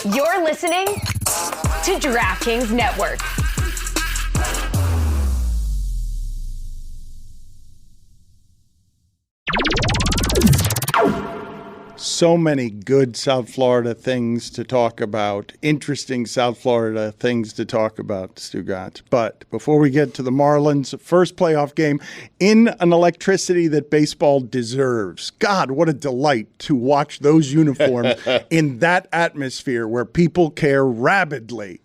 You're listening to DraftKings Network. So many good South Florida things to talk about, interesting South Florida things to talk about, Stugotz. But before we get to the Marlins' first playoff game in an electricity that baseball deserves, God, what a delight to watch those uniforms in that atmosphere where people care rabidly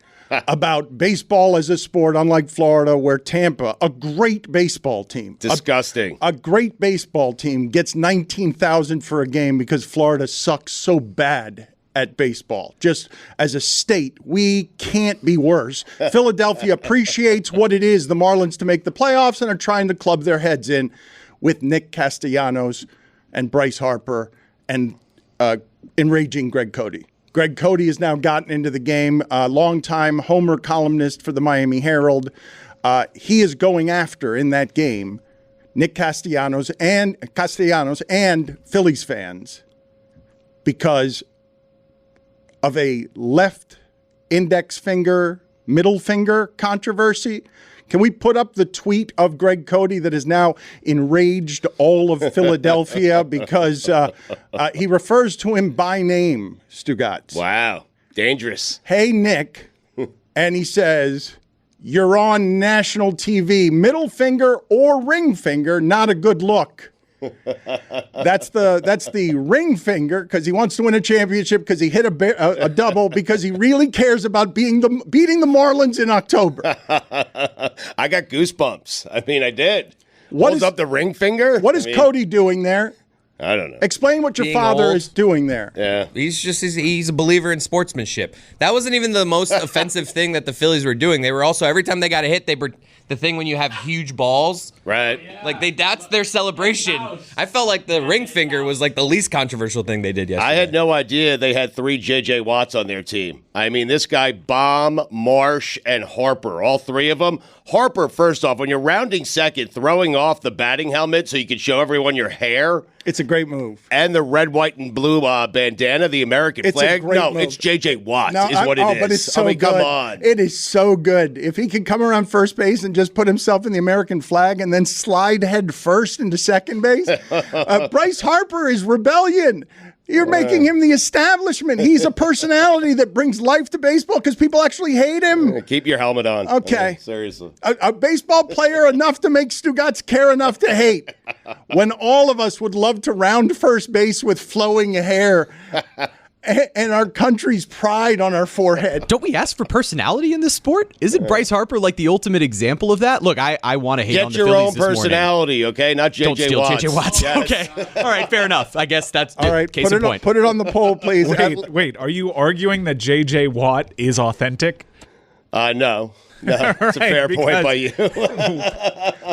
about baseball as a sport, unlike Florida, where Tampa, a great baseball team. Disgusting. A great baseball team gets 19,000 for a game because Florida sucks so bad at baseball. Just as a state, we can't be worse. Philadelphia appreciates what it is, the Marlins, to make the playoffs and are trying to club their heads in with Nick Castellanos and Bryce Harper and enraging Greg Cody. Greg Cody has now gotten into the game, a longtime Homer columnist for the Miami Herald. He is going after, in that game, Nick Castellanos and Phillies fans because of a left index finger, middle finger controversy. Can we put up the tweet of Greg Cody that has now enraged all of Philadelphia because he refers to him by name, Stugotz. Wow. Dangerous. Hey, Nick. And he says, you're on national TV. Middle finger or ring finger, not a good look. That's the ring finger because he wants to win a championship because he hit a double because he really cares about beating the Marlins in October. I got goosebumps. I mean, I did. What Holds up the ring finger. What is Cody doing there? I don't know. Explain what your Being father old. is doing there. Yeah. He's a believer in sportsmanship. That wasn't even the most offensive thing that the Phillies were doing. They were also, every time they got a hit, they were the thing when you have huge balls. Right. Like that's their celebration. I felt like the ring finger was like the least controversial thing they did yesterday. I had no idea they had 3 J.J. Watts on their team. I mean, this guy, Baum, Marsh, and Harper, all 3 of them. Harper, first off, when you're rounding second, throwing off the batting helmet so you can show everyone your hair. It's a great move. And the red, white, and blue bandana, the American flag. Move. It's J.J. Watts No, is what it is. But it's so good. Come on. It is so good. If he can come around first base and just put himself in the American flag and then slide head first into second base, Bryce Harper is rebellion. You're making him the establishment. He's a personality that brings life to baseball because people actually hate him. Keep your helmet on. Okay. I mean, seriously. A baseball player enough to make Stugotz care enough to hate. When all of us would love to round first base with flowing hair and our country's pride on our forehead. Don't we ask for personality in this sport? Isn't Bryce Harper like the ultimate example of that? Look, I want to hate on the Get your Phillies own this personality, morning. okay? Not J.J. Don't steal Watts. J.J. Watts. Yes. Okay. All right, fair enough. I guess that's All right, case in point. put it on the poll, please. Wait, are you arguing that J.J. Watt is authentic? No. No, it's a fair point by you.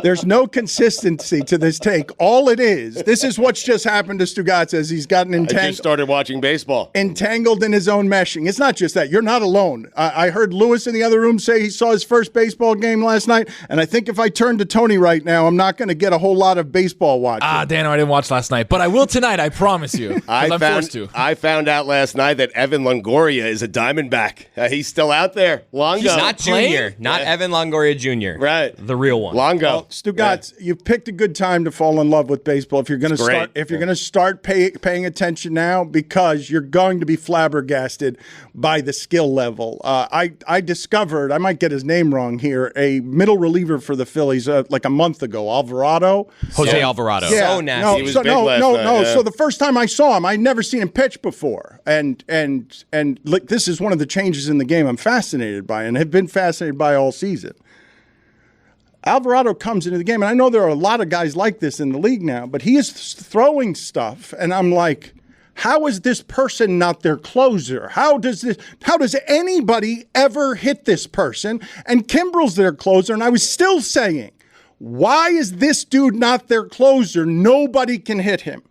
There's no consistency to this take. All it is, this is what's just happened to Stugotz as he's gotten I just started watching baseball. entangled in his own meshing. It's not just that. You're not alone. I heard Lewis in the other room say he saw his first baseball game last night, and I think if I turn to Tony right now, I'm not going to get a whole lot of baseball watching. Dano, I didn't watch last night, but I will tonight, I promise you. I'm forced to. I found out last night that Evan Longoria is a Diamondback. He's still out there. Longo. He's not junior, not Evan Longoria Jr. Right. The real one. Longo. Well, Stugotz, you've picked a good time to fall in love with baseball. If you're going to start paying attention now, because you're going to be flabbergasted by the skill level. I discovered, I might get his name wrong here, a middle reliever for the Phillies like a month ago, Alvarado. Jose Alvarado. Yeah, So nasty. He was big last night, yeah. So the first time I saw him, I'd never seen him pitch before, and like, this is one of the changes in the game I'm fascinated by, and have been fascinated by all season. Alvarado comes into the game, and I know there are a lot of guys like this in the league now, but he is throwing stuff, and I'm like, how is this person not their closer? How does anybody ever hit this person? And Kimbrel's their closer, and I was still saying, why is this dude not their closer? Nobody can hit him.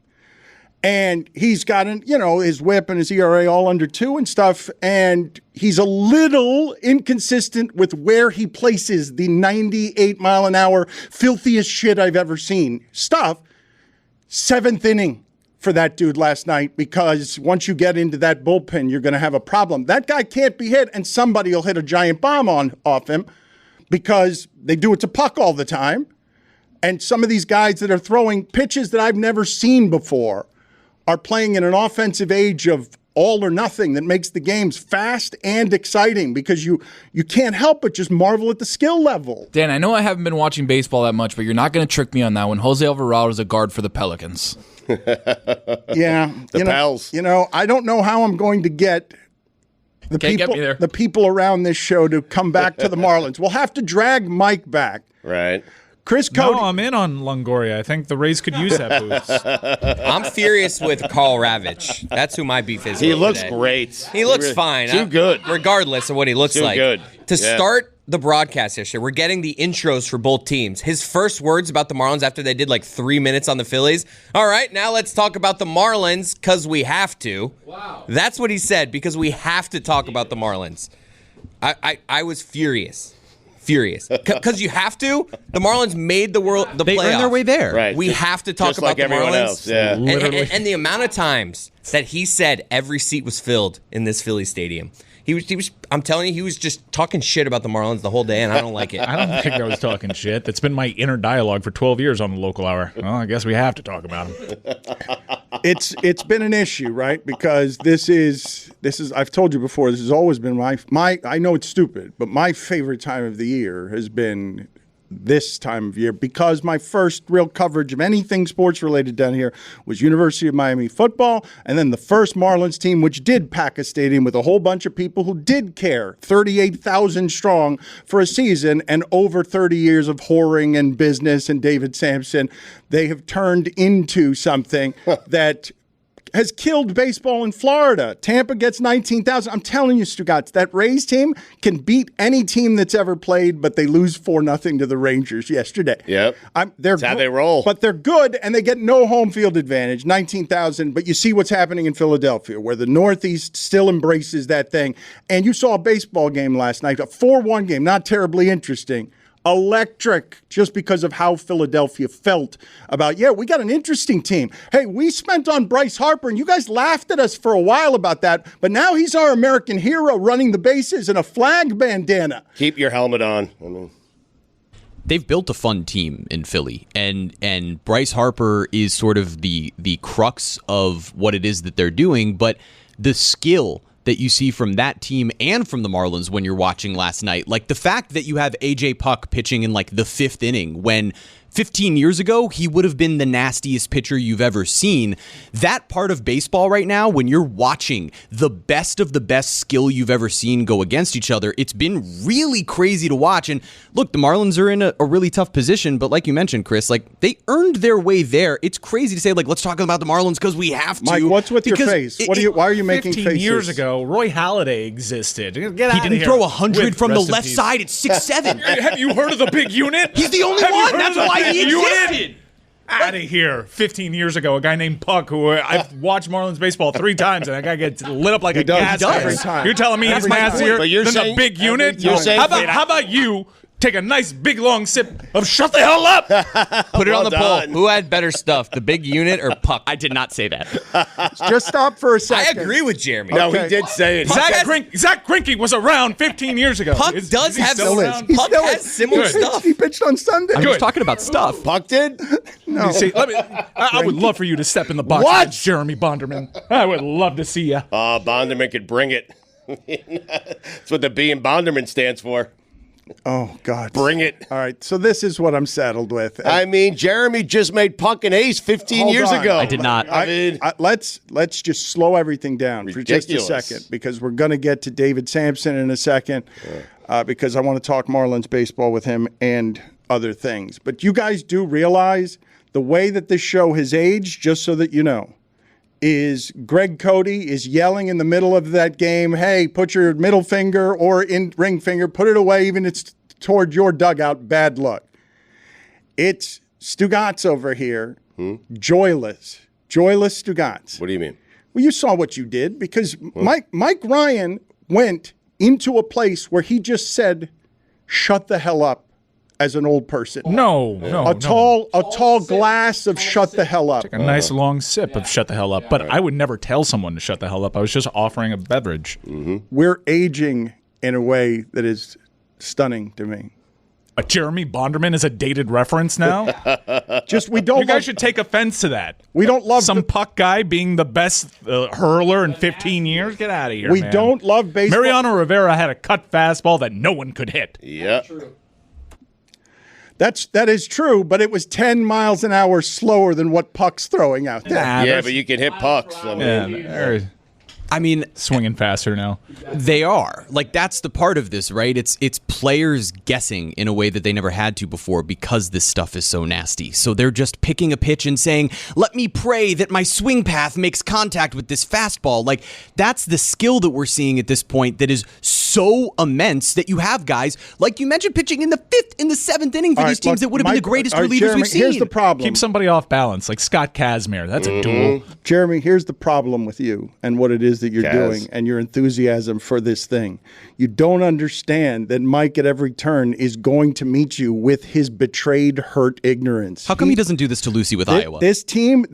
And he's got his whip and his ERA all under 2 and stuff. And he's a little inconsistent with where he places the 98-mile-an-hour filthiest shit I've ever seen stuff. 7th inning, for that dude last night, because once you get into that bullpen, you're going to have a problem. That guy can't be hit, and somebody will hit a giant bomb off him because they do it to Puck all the time. And some of these guys that are throwing pitches that I've never seen before are playing in an offensive age of all or nothing that makes the games fast and exciting, because you can't help but just marvel at the skill level. Dan, I know I haven't been watching baseball that much, but you're not going to trick me on that one. Jose Alvarado is a guard for the Pelicans. Yeah. The Pels. I don't know how I'm going to get the people around this show to come back to the Marlins. We'll have to drag Mike back. Right. Chris Cody. No, I'm in on Longoria. I think the Rays could use that boost. I'm furious with Carl Ravitch. That's who my beef is. He with looks today. great. He looks fine. Too good. Regardless of what he looks Too like. good. To Yeah. start the broadcast yesterday, we're getting the intros for both teams. His first words about the Marlins after they did like 3 minutes on the Phillies. All right, now let's talk about the Marlins because we have to. Wow. That's what he said, because we have to talk about the Marlins. I was furious. Because you have to. The Marlins made the playoffs. They earned their way there. Right. We have to talk Just about like the everyone Marlins. else. Yeah. And the amount of times that he said every seat was filled in this Philly stadium. He was. I'm telling you, he was just talking shit about the Marlins the whole day, and I don't like it. I don't think I was talking shit. That's been my inner dialogue for 12 years on the local hour. Well, I guess we have to talk about him. It's been an issue, right? Because this is I've told you before, this has always been my I know it's stupid, but my favorite time of the year has been this time of year, because my first real coverage of anything sports related down here was University of Miami football, and then the first Marlins team, which did pack a stadium with a whole bunch of people who did care, 38,000 strong for a season, and over 30 years of whoring and business and David Samson, they have turned into something that has killed baseball in Florida. Tampa gets 19,000. I'm telling you, Stugotz, that Rays team can beat any team that's ever played, but they lose 4-0 to the Rangers yesterday. Yep. That's how they roll. But they're good, and they get no home field advantage, 19,000. But you see what's happening in Philadelphia, where the Northeast still embraces that thing. And you saw a baseball game last night, a 4-1 game, not terribly interesting. Electric, just because of how Philadelphia felt about, we got an interesting team. Hey, we spent on Bryce Harper, and you guys laughed at us for a while about that, but now he's our American hero running the bases in a flag bandana. Keep your helmet on. They've built a fun team in Philly, and Bryce Harper is sort of the crux of what it is that they're doing, but the skill that you see from that team and from the Marlins when you're watching last night, like the fact that you have AJ Puck pitching in like the 5th inning when 15 years ago, he would have been the nastiest pitcher you've ever seen. That part of baseball right now, when you're watching the best of the best skill you've ever seen go against each other, it's been really crazy to watch. And look, the Marlins are in a really tough position, but like you mentioned, Chris, like they earned their way there. It's crazy to say, like, let's talk about the Marlins because we have to. Mike, what's with your face? Why are you making 15 faces? years ago, Roy Halladay existed. Get He out of didn't here. throw 100 With from the rest in left peace. side at 6'7". Have you heard of the big unit? He's the only Have you one. heard That's of the why big he unit? existed. Out of here. 15 years ago, a guy named Puck, who I've watched Marlins baseball 3 times, and that guy gets lit up like a gas He does. can. Every time. You're telling me he's Every time. nastier But you're than saying- the big unit? You're saying- How about you take a nice big long sip of shut the hell up? Put it on the Well done. poll. Who had better stuff, the big unit or Puck? I did not say that. Just stop for a I second. agree with Jeremy. No, Okay. he did say it. Zach Greinke was around 15 years ago. Puck Is does he have still Still is. around? He Puck still has is. similar stuff. He pitched on Sunday. I'm just talking about stuff. Puck did? No. See, I would love for you to step in the box What? against Jeremy Bonderman. I would love to see you. Bonderman could bring it. That's what the B in Bonderman stands for. Oh, God. Bring it. All right, so this is what I'm saddled with. I mean, Jeremy just made Puck an ace 15 Hold years on. ago. I did not. I mean, Let's just slow everything down for just a Ridiculous. second, because we're going to get to David Samson in a second, because I want to talk Marlins baseball with him and other things. But you guys do realize the way that this show has aged, just so that you know, is Greg Cody is yelling in the middle of that game, hey, put your middle finger or ring finger, put it away, even if it's toward your dugout, bad luck. It's Stugotz over here, joyless Stugotz. what do you mean? Well, you saw what you did, because Mike Ryan went into a place where he just said, shut the hell up as an old person. No. A tall glass of shut the hell up. A nice long sip of shut the hell up. But I would never tell someone to shut the hell up. I was just offering a beverage. We're aging in a way that is stunning to me. Jeremy Bonderman is a dated reference now? We don't. You guys should take offense to that. We don't love some puck guy being the best hurler in 15 years. Get out of here, We man. don't love baseball. Mariano Rivera had a cut fastball that no one could hit. Yeah. That is true, but it was 10 miles an hour slower than what Puck's throwing out there. Yeah, but you can hit pucks. I mean, swinging faster now. They are. Like, that's the part of this, right? It's players guessing in a way that they never had to before because this stuff is so nasty. So they're just picking a pitch and saying, let me pray that my swing path makes contact with this fastball. Like, that's the skill that we're seeing at this point that is so immense that you have guys, like you mentioned, pitching in the 5th, in the 7th inning for these teams that would have been the greatest relievers Jeremy, we've seen. Here's the problem. Keep somebody off balance, like Scott Kazmir. That's a duel. Jeremy, here's the problem with you and what it is that you're doing and your enthusiasm for this thing. You don't understand that Mike at every turn is going to meet you with his betrayed, hurt ignorance. How come he doesn't do this to Lucy with Iowa? This team,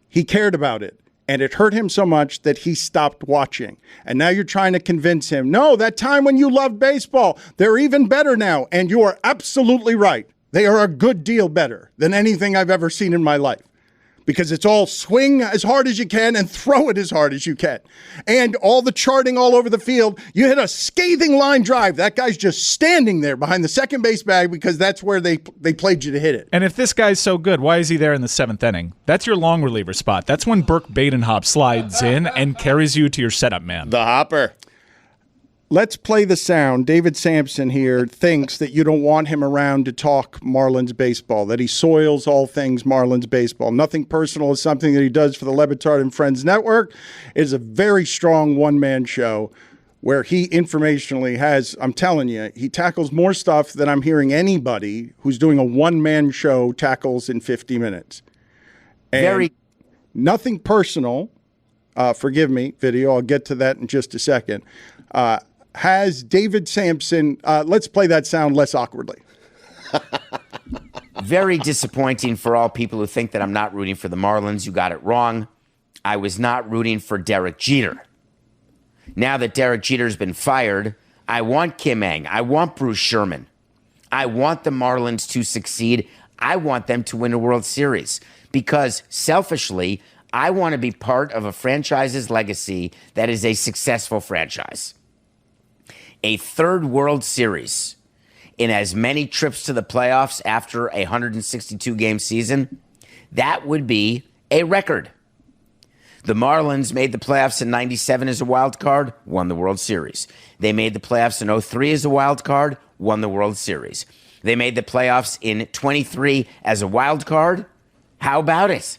he cared about it. And it hurt him so much that he stopped watching. And now you're trying to convince him, no, that time when you loved baseball, they're even better now. And you are absolutely right. They are a good deal better than anything I've ever seen in my life. Because it's all swing as hard as you can and throw it as hard as you can. And all the charting all over the field, you hit a scathing line drive. That guy's just standing there behind the second base bag because that's where they played you to hit it. And if this guy's so good, why is he there in the 7th inning? That's your long reliever spot. That's when Burke Badenhop slides in and carries you to your setup man. The hopper. Let's play the sound. David Samson here thinks that you don't want him around to talk Marlins baseball, that he soils all things Marlins baseball. Nothing personal is something that he does for the Batard and Friends Network. It is a very strong one-man show where he informationally has, I'm telling you, he tackles more stuff than I'm hearing anybody who's doing a one-man show tackles in 50 minutes. And nothing personal. Forgive me, video. I'll get to that in just a second. Has David Samson, let's play that sound less awkwardly. Very disappointing for all people who think that I'm not rooting for the Marlins. You got it wrong. I was not rooting for Derek Jeter. Now that Derek Jeter's been fired, I want Kim Ng. I want Bruce Sherman. I want the Marlins to succeed. I want them to win a World Series because selfishly, I want to be part of a franchise's legacy that is a successful franchise. A third World Series in as many trips to the playoffs after a 162-game season, that would be a record. The Marlins made the playoffs in 97 as a wild card, won the World Series. They made the playoffs in 03 as a wild card, won the World Series. They made the playoffs in 23 as a wild card. How about it?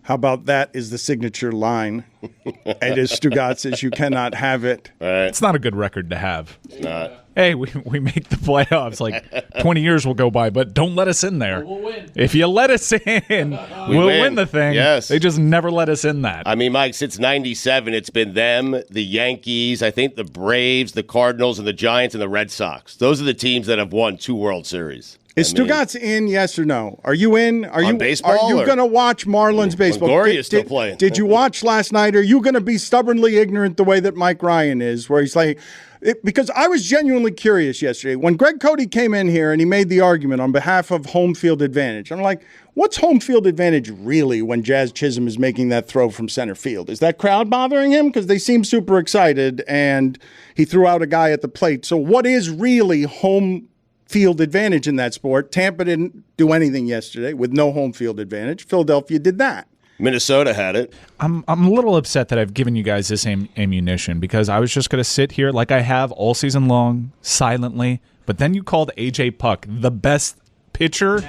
How about that is the signature line. It is Stugotz's, you cannot have it. Right. It's not a good record to have. It's not. Hey, we make the playoffs. Like 20 years will go by, but don't let us in there. We'll win. If you let us in, we'll win the thing. Yes. They just never let us in that. I mean, Mike, since 97, it's been them, the Yankees, I think the Braves, the Cardinals, and the Giants, and the Red Sox. Those are the teams that have won 2 World Series. Is Stugotz in, yes or no? Are you in? Are you going to watch Marlins baseball? Longoria's still playing. Did you watch last night? Are you going to be stubbornly ignorant the way that Mike Ryan is, where he's like, because I was genuinely curious yesterday. When Greg Cody came in here and he made the argument on behalf of home field advantage, I'm like, what's home field advantage really when Jazz Chisholm is making that throw from center field? Is that crowd bothering him? Because they seem super excited and he threw out a guy at the plate. So what is really home field advantage in that sport? Tampa didn't do anything yesterday with no home field advantage. Philadelphia did that. Minnesota had it. I'm a little upset that I've given you guys this ammunition because I was just going to sit here like I have all season long, silently. But then you called A.J. Puck the best pitcher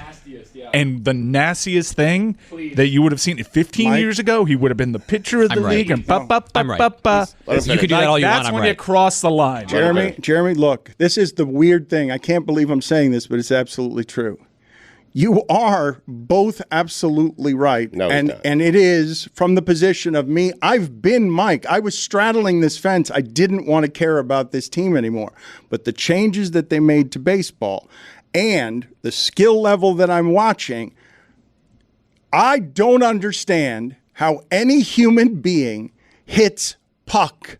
and the nastiest thing that you would have seen 15 years ago. He would have been the pitcher of the league. And I'm right. You can do that all you want. That's when you cross the line. Jeremy, look, this is the weird thing. I can't believe I'm saying this, but it's absolutely true. You are both absolutely right. No, he's not. And it is from the position of me. I've been Mike. I was straddling this fence. I didn't want to care about this team anymore. But the changes that they made to baseball and the skill level that I'm watching, I don't understand how any human being hits puck.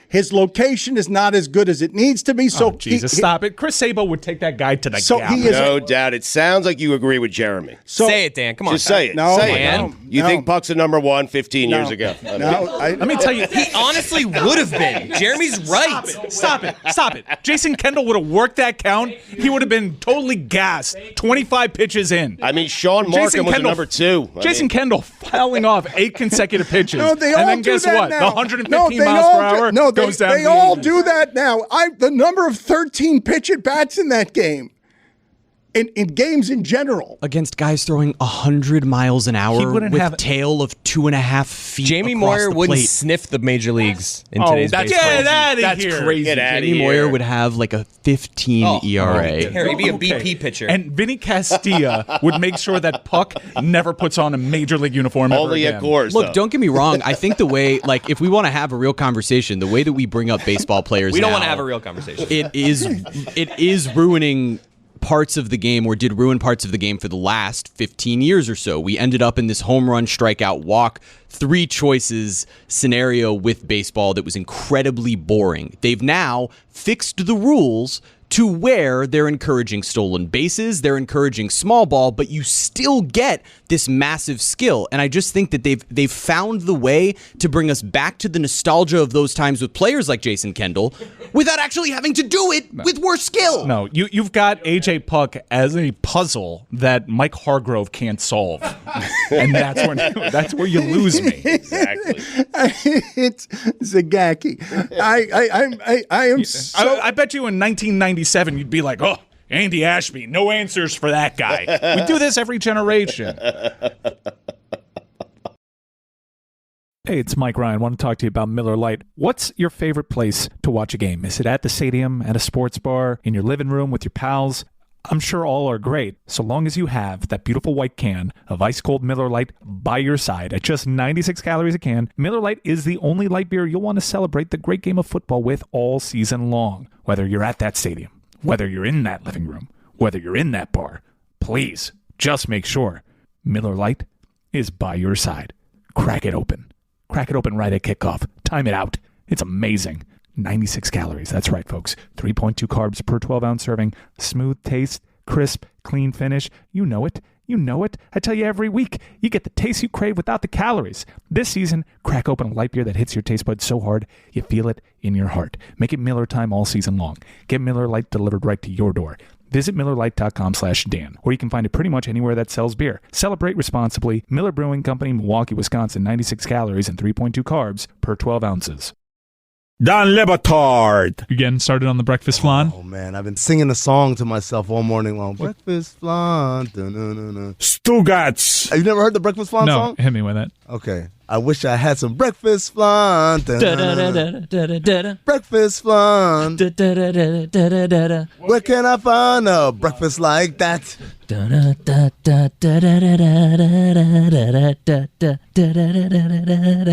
His location is not as good as it needs to be. So Jesus, stop it. Chris Sabo would take that guy to the So gap. he is- No doubt. It sounds like you agree with Jeremy. So, Say it, Dan. Come on. Just say it. No, say no, it. You no. think Puck's a number one 15 years ago? Let me tell you. He honestly would have been. Jeremy's right. Stop it. Jason Kendall would have worked that count. He would have been totally gassed 25 pitches in. I mean, Sean Markham was a number two. Jason Kendall fouling off 8 consecutive pitches. No, they and all then do guess that what? now. The 115 No, they miles all per hour do, no, goes down. They the all end. do that now. The number of 13 pitch at bats in that game, in games in general. Against guys throwing 100 miles an hour wouldn't with have- tail of 2.5 feet. Jamie across Moyer the wouldn't plate. sniff the major leagues in Oh, today's that's baseball. get out of That's here. crazy. Get out of Jamie here. Moyer would have like a 15 ERA. He'd be a BP pitcher. And Vinny Castilla would make sure that Puck never puts on a major league uniform ever Only again. at Coors. Look, though. don't get me wrong. I think the way, like, if we want to have a real conversation, the way that we bring up baseball players, we don't now, want to have a real conversation. It is ruining parts of the game, or did ruin parts of the game for the last 15 years or so. We ended up in this home run, strikeout, walk, 3 choices scenario with baseball that was incredibly boring. They've now fixed the rules to where they're encouraging stolen bases, they're encouraging small ball, but you still get this massive skill. And I just think that they've found the way to bring us back to the nostalgia of those times with players like Jason Kendall without actually having to do it with worse skill. No, you've got AJ Puck as a puzzle that Mike Hargrove can't solve, and that's where you lose me. Exactly. It's Zagacki. I am so. I bet you in 1997 you'd be like, oh, Andy Ashby, no answers for that guy. We do this every generation. Hey, it's Mike Ryan. I want to talk to you about Miller Lite. What's your favorite place to watch a game? Is it at the stadium, at a sports bar, in your living room with your pals? I'm sure all are great, so long as you have that beautiful white can of ice-cold Miller Lite by your side at just 96 calories a can. Miller Lite is the only light beer you'll want to celebrate the great game of football with all season long. Whether you're at that stadium, whether you're in that living room, whether you're in that bar, please just make sure Miller Lite is by your side. Crack it open. Crack it open right at kickoff. Time it out. It's amazing. 96 calories. That's right, folks. 3.2 carbs per 12-ounce serving. Smooth taste, crisp, clean finish. You know it. You know it. I tell you every week, you get the taste you crave without the calories. This season, crack open a light beer that hits your taste buds so hard, you feel it in your heart. Make it Miller time all season long. Get Miller Lite delivered right to your door. Visit MillerLite.com/Dan, or you can find it pretty much anywhere that sells beer. Celebrate responsibly. Miller Brewing Company, Milwaukee, Wisconsin. 96 calories and 3.2 carbs per 12 ounces. Don Le Batard. You getting started on the breakfast flan? Oh man, I've been singing the song to myself all morning long. Breakfast flan. Dun-dun-dun-dun. Stugotz. Have you never heard the breakfast flan No, song? hit me with it. Okay. I wish I had some breakfast flan. Dun-dun-dun-dun. Breakfast flan. Where can I find a breakfast like that?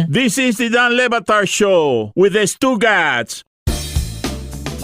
This is the Don Le Batard Show with the Stugotz.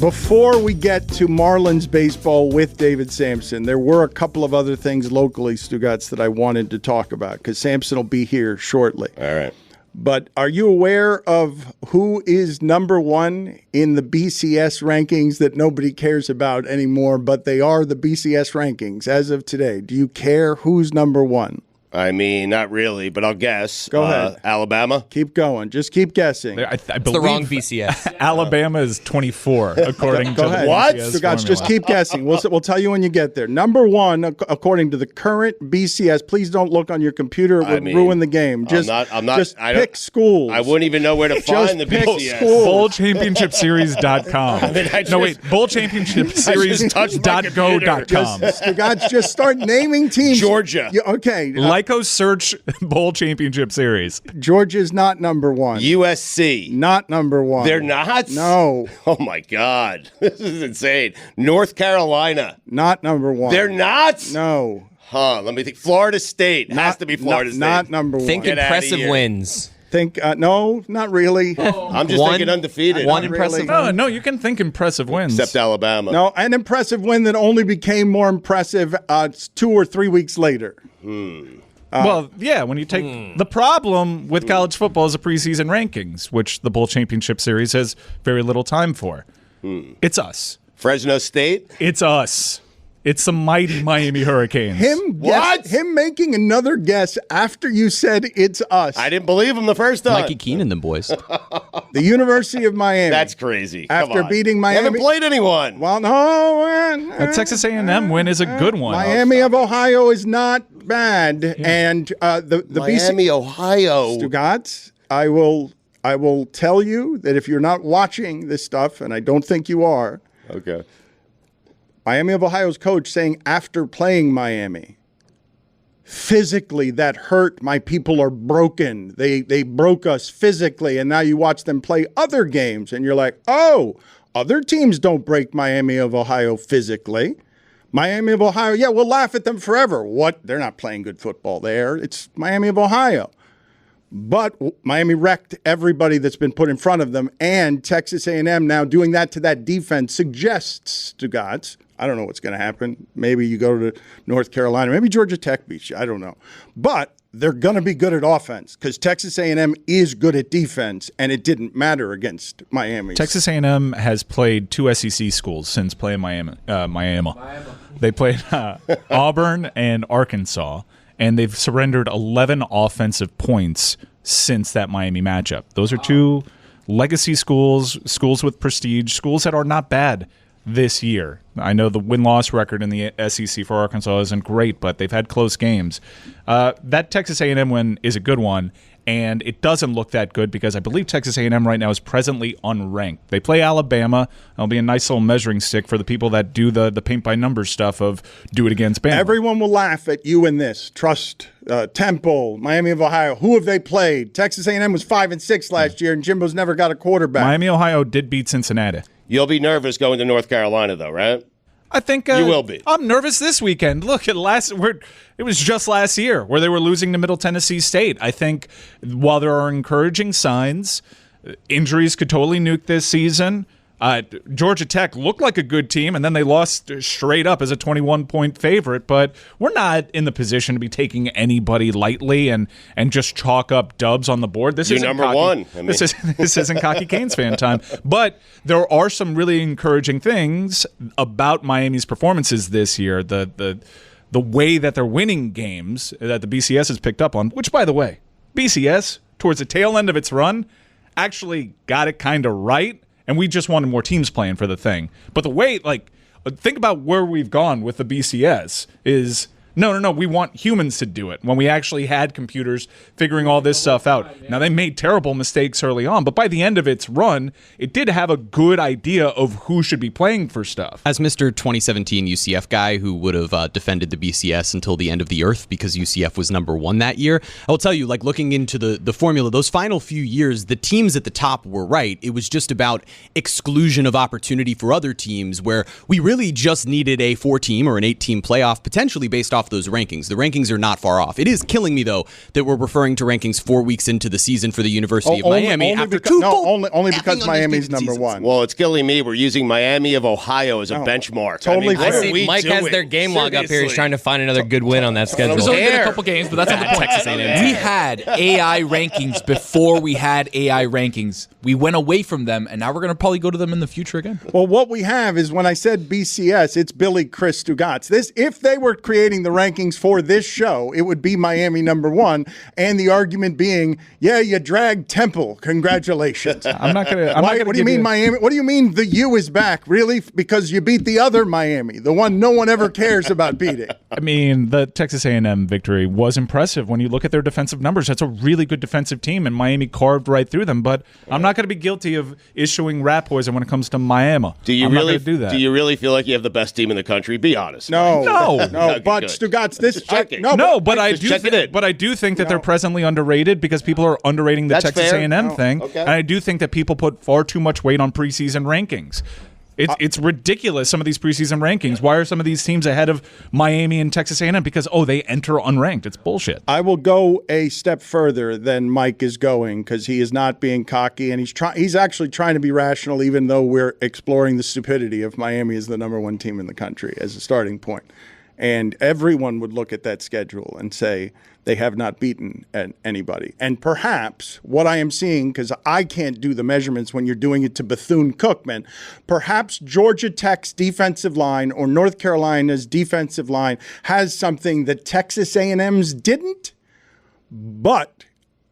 Before we get to Marlins baseball with David Samson, there were a couple of other things locally, Stugotz, that I wanted to talk about because Samson will be here shortly. All right. But are you aware of who is number one in the BCS rankings that nobody cares about anymore, but they are the BCS rankings as of today? Do you care who's number one? I mean, not really, but I'll guess. Go ahead. Alabama. Keep going. Just keep guessing. I It's the believe wrong BCS. Alabama is 24, according to Go the ahead. What? BCS So, guys, just formula. keep guessing. We'll tell you when you get there. Number one, according to the current BCS, please don't look on your computer. It would ruin the game. Just, I'm not. Just I don't- pick schools. I wouldn't even know where to find the pick BCS. schools. BowlChampionshipSeries.com. No, wait. I just touched my BowlChampionshipSeries.go.com. Guys, just start naming teams. Georgia. Yeah, okay. Lyco search Bowl Championship Series. Georgia's not number one. USC. Not number one. They're not? No. Oh, my God. This is insane. North Carolina. Not number one. They're not? No. Let me think. Florida State has to be Florida State. Not number Think one. impressive wins. Think no, not really. I'm just thinking undefeated. One Not impressive really. win. No, you can think impressive wins. Except Alabama. No, an impressive win that only became more impressive 2 or 3 weeks later. Well, yeah, when you take the problem with college football is the preseason rankings, which the Bowl Championship Series has very little time for. It's us. Fresno State? It's us. It's the mighty Miami Hurricanes. Him making another guess after you said it's us. I didn't believe him the first time. Mikey Keenan, them boys. The University of Miami. That's crazy. Come After on. beating Miami. They haven't played anyone. Well, no. A Texas A&M win is a good one. Miami of Ohio is not bad. Yeah. And the Miami, Ohio. Stugotz, I will tell you that if you're not watching this stuff, and I don't think you are. Okay. Miami of Ohio's coach saying after playing Miami, physically that hurt. My people are broken. They broke us physically, and now you watch them play other games, and you're like, oh, other teams don't break Miami of Ohio physically. Miami of Ohio, yeah, we'll laugh at them forever. What? They're not playing good football there. It's Miami of Ohio. But Miami wrecked everybody that's been put in front of them, and Texas A&M now doing that to that defense suggests, Stugotz, I don't know what's going to happen. Maybe you go to North Carolina. Maybe Georgia Tech beats you. I don't know. But they're going to be good at offense because Texas A&M is good at defense, and it didn't matter against Miami. Texas A&M has played 2 SEC schools since playing Miami. They played Auburn and Arkansas, and they've surrendered 11 offensive points since that Miami matchup. Those are 2 legacy schools, schools with prestige, schools that are not bad this year. I know the win-loss record in the SEC for Arkansas isn't great, but they've had close games. That Texas A&M win is a good one, and it doesn't look that good because I believe Texas A&M right now is presently unranked. They play Alabama. It'll be a nice little measuring stick for the people that do the paint-by-numbers stuff of do it against Bama. Everyone will laugh at you in this. Trust, Temple, Miami of Ohio. Who have they played? Texas A&M was 5-6 last year, and Jimbo's never got a quarterback. Miami, Ohio did beat Cincinnati. You'll be nervous going to North Carolina, though, right? I think you will be. I'm nervous this weekend. Look at it was just last year where they were losing to Middle Tennessee State. I think while there are encouraging signs, injuries could totally nuke this season. Georgia Tech looked like a good team, and then they lost straight up as a 21-point favorite. But we're not in the position to be taking anybody lightly and just chalk up dubs on the board. This You're isn't number cocky, one. This isn't cocky Canes fan time. But there are some really encouraging things about Miami's performances this year. The way that they're winning games that the BCS has picked up on, which, by the way, BCS, towards the tail end of its run, actually got it kind of right. And we just wanted more teams playing for the thing. But the way, think about where we've gone with the BCS is, no, we want humans to do it when we actually had computers figuring all this stuff out. Now, they made terrible mistakes early on, but by the end of its run, it did have a good idea of who should be playing for stuff. As Mr. 2017 UCF guy who would have defended the BCS until the end of the earth because UCF was number 1 that year, I will tell you, looking into the formula, those final few years, the teams at the top were right. It was just about exclusion of opportunity for other teams where we really just needed a 4-team or an 8-team playoff potentially based off those rankings. The rankings are not far off. It is killing me, though, that we're referring to rankings 4 weeks into the season for the University of Miami after only because Miami's number 1. Well, it's killing me. We're using Miami of Ohio as a benchmark. Totally. I see Mike has their game log up here. He's trying to find another good win on that schedule. There's only been a couple games, but that's not the point. Texas A&M. We had AI rankings before we had AI rankings. We went away from them, and now we're going to probably go to them in the future again. Well, what we have is when I said BCS, it's Billy Chris Stugotz. If they were creating the rankings for this show, it would be Miami number 1, and the argument being, yeah, you dragged Temple. Congratulations. I'm not going to. What do you mean Miami? What do you mean the U is back? Really? Because you beat the other Miami, the one no one ever cares about beating. I mean, the Texas A&M victory was impressive. When you look at their defensive numbers, that's a really good defensive team, and Miami carved right through them. But I'm not going to be guilty of issuing rat poison when it comes to Miami. Do you I'm really not gonna do that? Do you really feel like you have the best team in the country? Be honest. No. Okay, But good. Stugotz, this but I do think that they're presently underrated because people are underrating the That's Texas fair. A&M thing, Okay. and I do think that people put far too much weight on preseason rankings. It's ridiculous, some of these preseason rankings. Why are some of these teams ahead of Miami and Texas A&M? Because, they enter unranked. It's bullshit. I will go a step further than Mike is going because he is not being cocky, and he's actually trying to be rational, even though we're exploring the stupidity of Miami as the number one team in the country as a starting point. And everyone would look at that schedule and say they have not beaten anybody. And perhaps what I am seeing, because I can't do the measurements when you're doing it to Bethune-Cookman, perhaps Georgia Tech's defensive line or North Carolina's defensive line has something that Texas A&M's didn't. But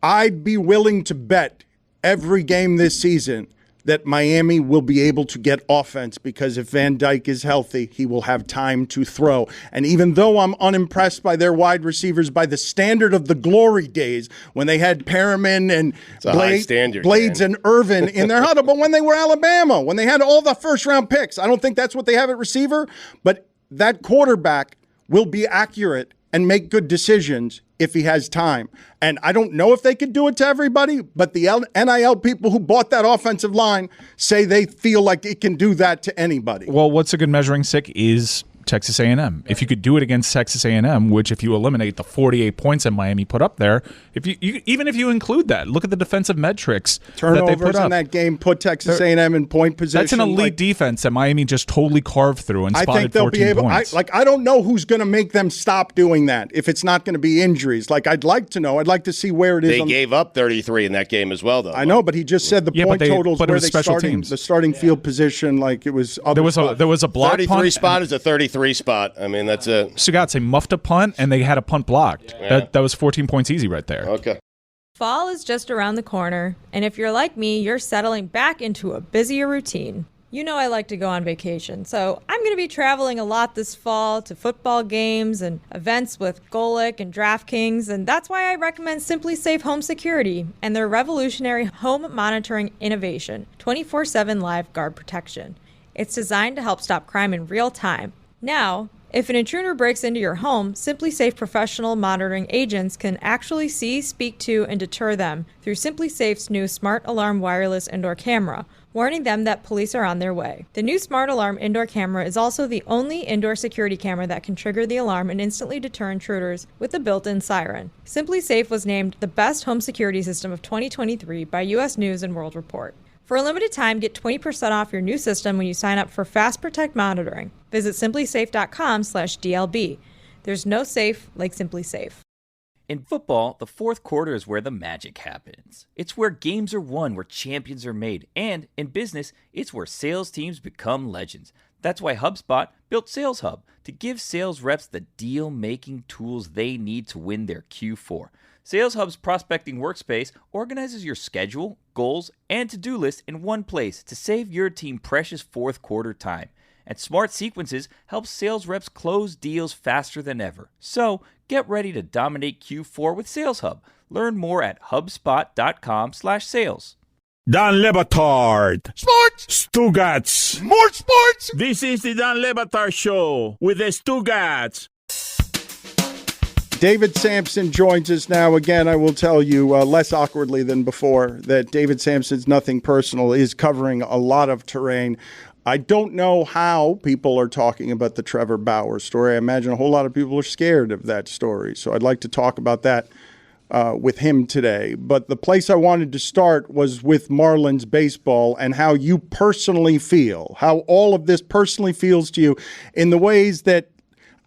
I'd be willing to bet every game this season that Miami will be able to get offense because if Van Dyke is healthy, he will have time to throw. And even though I'm unimpressed by their wide receivers by the standard of the glory days when they had Perriman and Blades and Irvin in their huddle, but when they were Alabama, when they had all the first-round picks, I don't think that's what they have at receiver, but that quarterback will be accurate and make good decisions if he has time. And I don't know if they could do it to everybody, but the NIL people who bought that offensive line say they feel like it can do that to anybody. Well, what's a good measuring stick is Texas A&M. If you could do it against Texas A&M, which if you eliminate the 48 points that Miami put up there, even if you include that, look at the defensive metrics that they put up. In that game put Texas A&M in point position. That's an elite defense that Miami just totally carved through and spotted 14 points. I don't know who's going to make them stop doing that if it's not going to be injuries. I'd like to know. I'd like to see where it is. They gave up 33 in that game as well, though. I know, but he just said the point totals where they the starting field position, it was other there was a block 33 spot is a 33 spot. I mean, that's it. Stugotz, they muffed a punt, and they had a punt blocked. Yeah. That was 14 points easy right there. Okay. Fall is just around the corner, and if you're like me, you're settling back into a busier routine. You know I like to go on vacation, so I'm going to be traveling a lot this fall to football games and events with Golic and DraftKings, and that's why I recommend Simply Safe Home Security and their revolutionary home monitoring innovation, 24/7 live guard protection. It's designed to help stop crime in real time. Now, if an intruder breaks into your home, Simply Safe professional monitoring agents can actually see, speak to, and deter them through Simply Safe's new Smart Alarm wireless indoor camera, warning them that police are on their way. The new Smart Alarm indoor camera is also the only indoor security camera that can trigger the alarm and instantly deter intruders with a built-in siren. Simply Safe was named the best home security system of 2023 by U.S. News & World Report. For a limited time, get 20% off your new system when you sign up for Fast Protect monitoring. Visit simplysafe.com/DLB. There's no safe like Simply Safe. In football, the fourth quarter is where the magic happens. It's where games are won, where champions are made. And in business, it's where sales teams become legends. That's why HubSpot built Sales Hub to give sales reps the deal-making tools they need to win their Q4. Sales Hub's prospecting workspace organizes your schedule, goals, and to-do list in one place to save your team precious fourth quarter time. And Smart Sequences helps sales reps close deals faster than ever. So get ready to dominate Q4 with Sales Hub. Learn more at hubspot.com/sales. Dan Le Batard. Sports. Stugotz. More sports. This is the Dan Le Batard Show with the Stugotz. David Samson joins us now. Again, I will tell you less awkwardly than before that David Samson's Nothing Personal is covering a lot of terrain. I don't know how people are talking about the Trevor Bauer story. I imagine a whole lot of people are scared of that story. So I'd like to talk about that with him today. But the place I wanted to start was with Marlins baseball and how you personally feel, how all of this personally feels to you in the ways that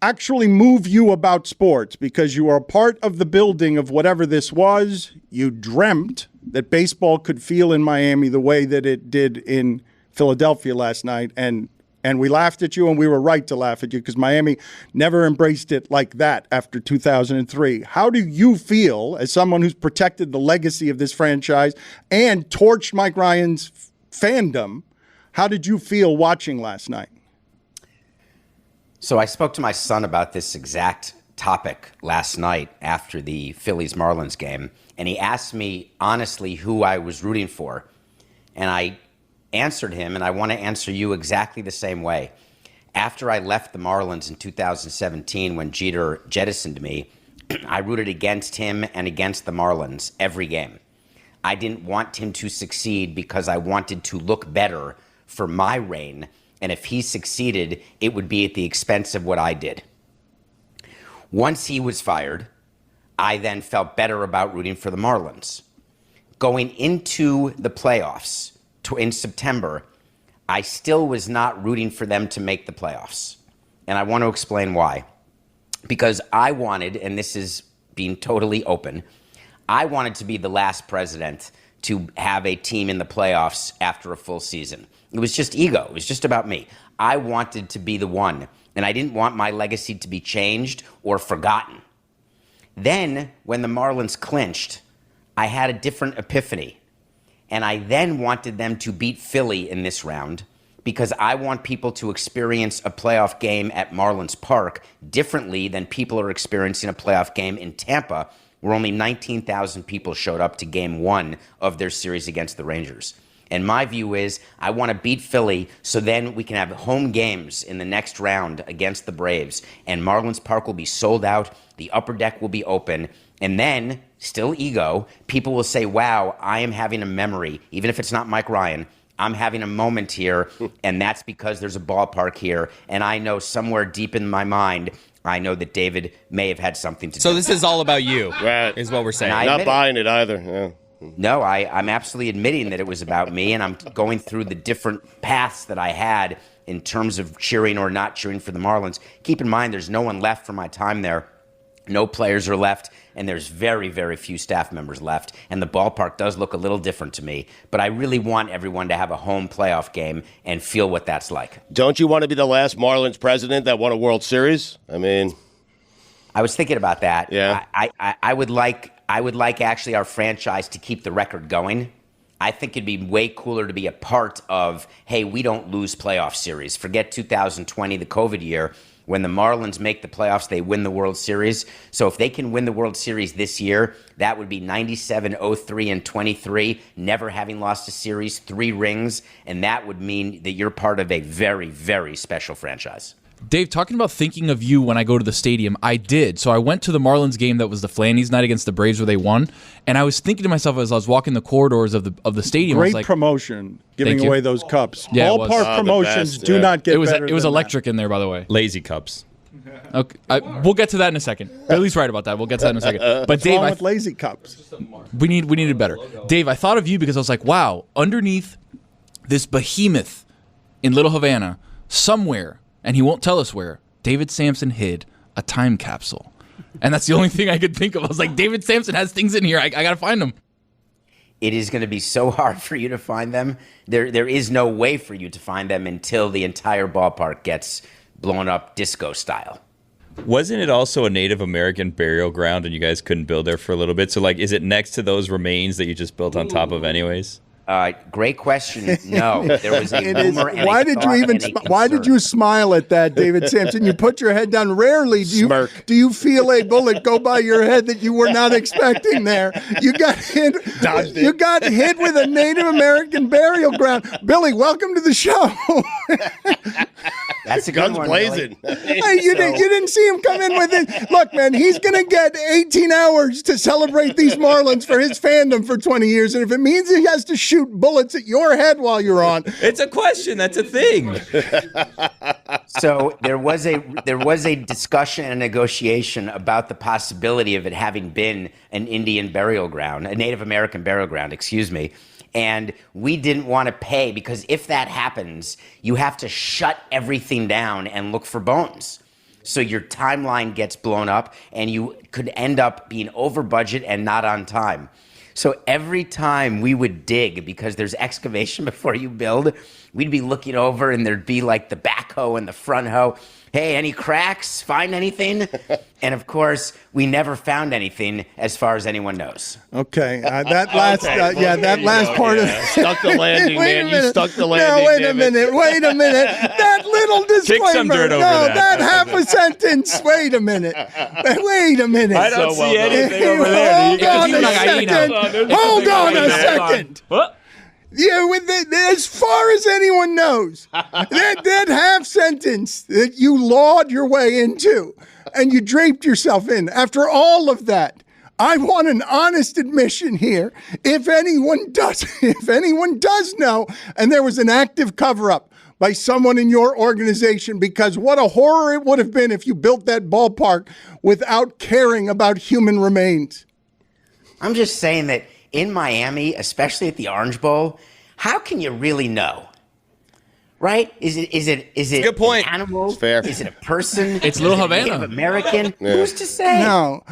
actually move you about sports, because you are a part of the building of whatever this was. You dreamt that baseball could feel in Miami the way that it did in Philadelphia last night, and we laughed at you, and we were right to laugh at you because Miami never embraced it like that after 2003. How do you feel as someone who's protected the legacy of this franchise and torched Mike Ryan's fandom? How did you feel watching last night? So I spoke to my son about this exact topic last night after the Phillies-Marlins game, and he asked me honestly who I was rooting for, and I answered him, and I want to answer you exactly the same way. After I left the Marlins in 2017 when Jeter jettisoned me, I rooted against him and against the Marlins every game. I didn't want him to succeed because I wanted to look better for my reign And if he succeeded, it would be at the expense of what I did. Once he was fired, I then felt better about rooting for the Marlins. Going into the playoffs in September, I still was not rooting for them to make the playoffs. And I want to explain why. Because I wanted, and this is being totally open, I wanted to be the last president to have a team in the playoffs after a full season. It was just ego. It was just about me. I wanted to be the one, and I didn't want my legacy to be changed or forgotten. Then, when the Marlins clinched, I had a different epiphany. And I then wanted them to beat Philly in this round because I want people to experience a playoff game at Marlins Park differently than people are experiencing a playoff game in Tampa, where only 19,000 people showed up to game 1 of their series against the Rangers. And my view is I want to beat Philly so then we can have home games in the next round against the Braves. And Marlins Park will be sold out. The upper deck will be open. And then, still ego, people will say, wow, I am having a memory. Even if it's not Mike Ryan, I'm having a moment here. And that's because there's a ballpark here. And I know somewhere deep in my mind, I know that David may have had something to do. So this is all about you, right, is what we're saying. Not buying it either. Yeah. No, I'm absolutely admitting that it was about me, and I'm going through the different paths that I had in terms of cheering or not cheering for the Marlins. Keep in mind, there's no one left from my time there. No players are left, and there's very, very few staff members left. And the ballpark does look a little different to me. But I really want everyone to have a home playoff game and feel what that's like. Don't you want to be the last Marlins president that won a World Series? I mean, I was thinking about that. Yeah. I would like actually our franchise to keep the record going. I think it'd be way cooler to be a part of, hey, we don't lose playoff series. Forget 2020, the COVID year. When the Marlins make the playoffs, they win the World Series. So if they can win the World Series this year, that would be 97, 03, and 23, never having lost a series, 3 rings, and that would mean that you're part of a very, very special franchise. Dave, talking about thinking of you when I go to the stadium, I did. So I went to the Marlins game that was the Flannies night against the Braves where they won, and I was thinking to myself as I was walking the corridors of the stadium, I was Great like, promotion, giving away those cups. Yeah, Ballpark promotions do not get better It was than electric in there, by the way. Lazy cups. Okay, we'll get to that in a second. Billy's right about that. We'll get to that in a second. But What's Dave, wrong with lazy cups? we needed better. Dave, I thought of you because I was like, wow, underneath this behemoth in Little Havana, somewhere, and he won't tell us where, David Samson hid a time capsule. And that's the only thing I could think of. I was like, David Samson has things in here. I got to find them. It is going to be so hard for you to find them. There is no way for you to find them until the entire ballpark gets blown up disco style. Wasn't it also a Native American burial ground and you guys couldn't build there for a little bit? So, like, is it next to those remains that you just built on top of anyways? Great question. No, there was a rumor. And why did you smile at that, David Samson? You put your head down. Rarely do you feel a bullet go by your head that you were not expecting there. You got hit. You got hit with a Native American burial ground. Billy, welcome to the show. That's a good Guns one, blazing. Hey, you didn't see him come in with it. Look, man, he's going to get 18 hours to celebrate these Marlins for his fandom for 20 years. And if it means he has to shoot bullets at your head while you're on. It's a question. That's a thing. So there was a discussion and negotiation about the possibility of it having been an Indian burial ground, a Native American burial ground, excuse me. And we didn't want to pay because if that happens, you have to shut everything down and look for bones. So your timeline gets blown up and you could end up being over budget and not on time. So every time we would dig, because there's excavation before you build, we'd be looking over and there'd be like the backhoe and the front hoe. Hey, any cracks? Find anything? And of course, we never found anything as far as anyone knows. Okay, that last part of Stuck the landing, man. You stuck the landing. No, wait a minute. That little disclaimer. Kick some dirt over no, that. half a sentence. Wait a minute. I don't see anything over there. Hold on a second. What? Yeah, as far as anyone knows, that half sentence that you lawed your way into and you draped yourself in, after all of that, I want an honest admission here. If anyone does know, and there was an active cover-up, by someone in your organization, because what a horror it would have been if you built that ballpark without caring about human remains. I'm just saying that in Miami, especially at the Orange Bowl, how can you really know? Right? Is it good point. An animal? It's fair. Is it a person? It's Little Is it a Havana. Native American? Who's to say? No,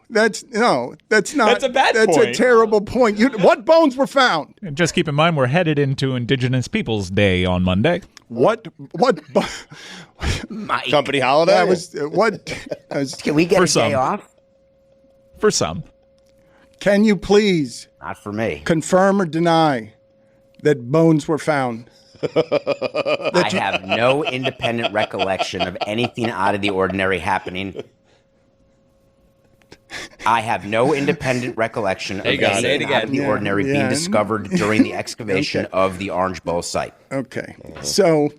that's not. That's a bad That's point. a terrible point. What bones were found? And just keep in mind, we're headed into Indigenous Peoples Day on Monday. What Mike, Company holiday? that was what? can we get For a some. day off? For some. Can you please Not for me. confirm or deny that bones were found? I have no independent recollection of anything out of the ordinary happening. I have no independent recollection of you go. Say it anything out of again. the ordinary being discovered during the excavation of the Orange Bowl site. Okay, so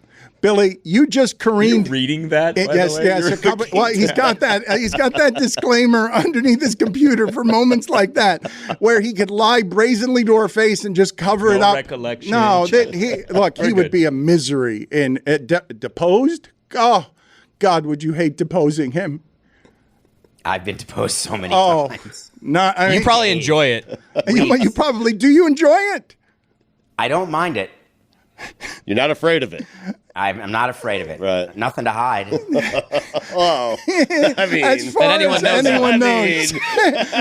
Billy, you just careened. Reading that? by the Yes, way? yes. You're a couple, looking well, he's got that. He's got that disclaimer underneath his computer for moments like that, where he could lie brazenly to our face and just cover it up. recollection. No, he would be a misery in deposed. Oh, God, would you hate deposing him? I've been deposed so many Oh, times. not. I You mean, probably enjoy it. you probably do. You enjoy it? I don't mind it. You're not afraid of it. I'm not afraid of it. Right. Nothing to hide. Oh, I mean, As far anyone as knows that. anyone I knows. mean,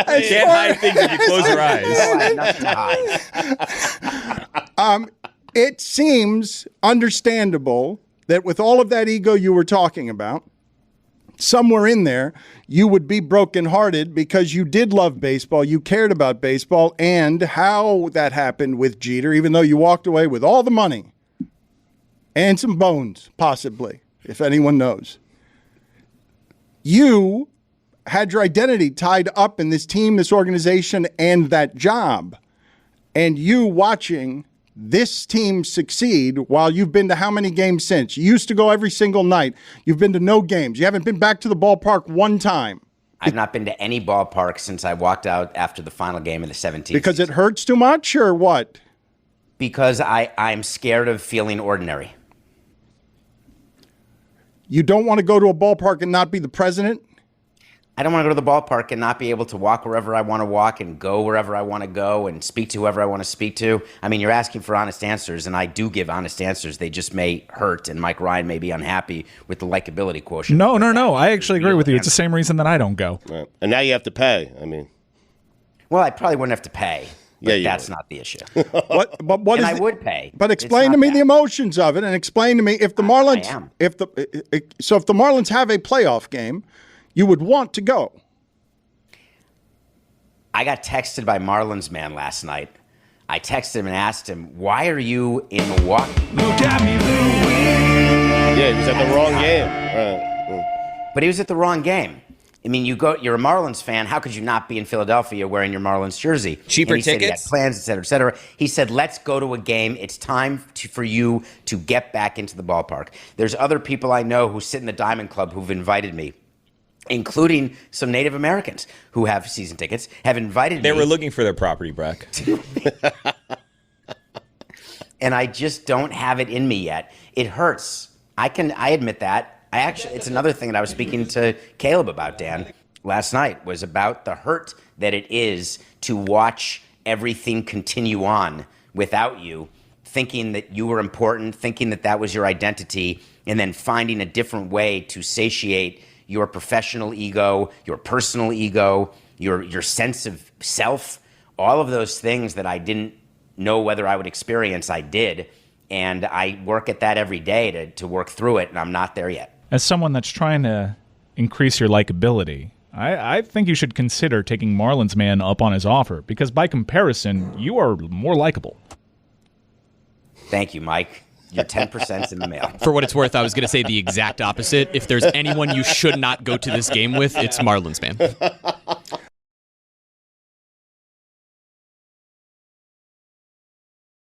As Can't far- hide things if you close your eyes. No, I have nothing to hide. It seems understandable that with all of that ego you were talking about, somewhere in there, you would be brokenhearted because you did love baseball, you cared about baseball, and how that happened with Jeter, even though you walked away with all the money and some bones, possibly, if anyone knows. You had your identity tied up in this team, this organization, and that job. And you watching this team succeed while you've been to how many games since? You used to go every single night. You've been to no games. You haven't been back to the ballpark one time. I've not been to any ballpark since I walked out after the final game of the 17th. Because it hurts too much or what? Because I'm scared of feeling ordinary. You don't want to go to a ballpark and not be the president? I don't want to go to the ballpark and not be able to walk wherever I want to walk and go wherever I want to go and speak to whoever I want to speak to. I mean, you're asking for honest answers, and I do give honest answers. They just may hurt, and Mike Ryan may be unhappy with the likability quotient. No. I actually agree with you. It's the same reason that I don't go. right. And now you have to pay. I mean, Well, I probably wouldn't have to pay. But Yeah, you that's would. not the issue. What And is I the- would pay. But It's explain not to me that. the emotions of it, and explain to me if the Marlins, I am. if the Marlins have a playoff game, you would want to go. I got texted by Marlins man last night. I texted him and asked him, "Why are you in Milwaukee?" yeah, he was at the wrong game. Right. But he was at the wrong game. I mean, you're a Marlins fan. How could you not be in Philadelphia wearing your Marlins jersey? Cheaper And he said he had tickets? plans, et cetera, et cetera. He said, let's go to a game. It's time for you to get back into the ballpark. There's other people I know who sit in the Diamond Club who've invited me, including some Native Americans who have season tickets, have invited They me. were looking for their property, Brack. And I just don't have it in me yet. It hurts. I admit that. It's another thing that I was speaking to Caleb about, Dan, last night, was about the hurt that it is to watch everything continue on without you, thinking that you were important, thinking that that was your identity, and then finding a different way to satiate your professional ego, your personal ego, your sense of self, all of those things that I didn't know whether I would experience, I did. And I work at that every day to work through it, and I'm not there yet. As someone that's trying to increase your likability, I think you should consider taking Marlins man up on his offer, because by comparison, you are more likable. Thank you, Mike. Your 10%'s in the mail. For what it's worth, I was going to say the exact opposite. If there's anyone you should not go to this game with, it's Marlins man.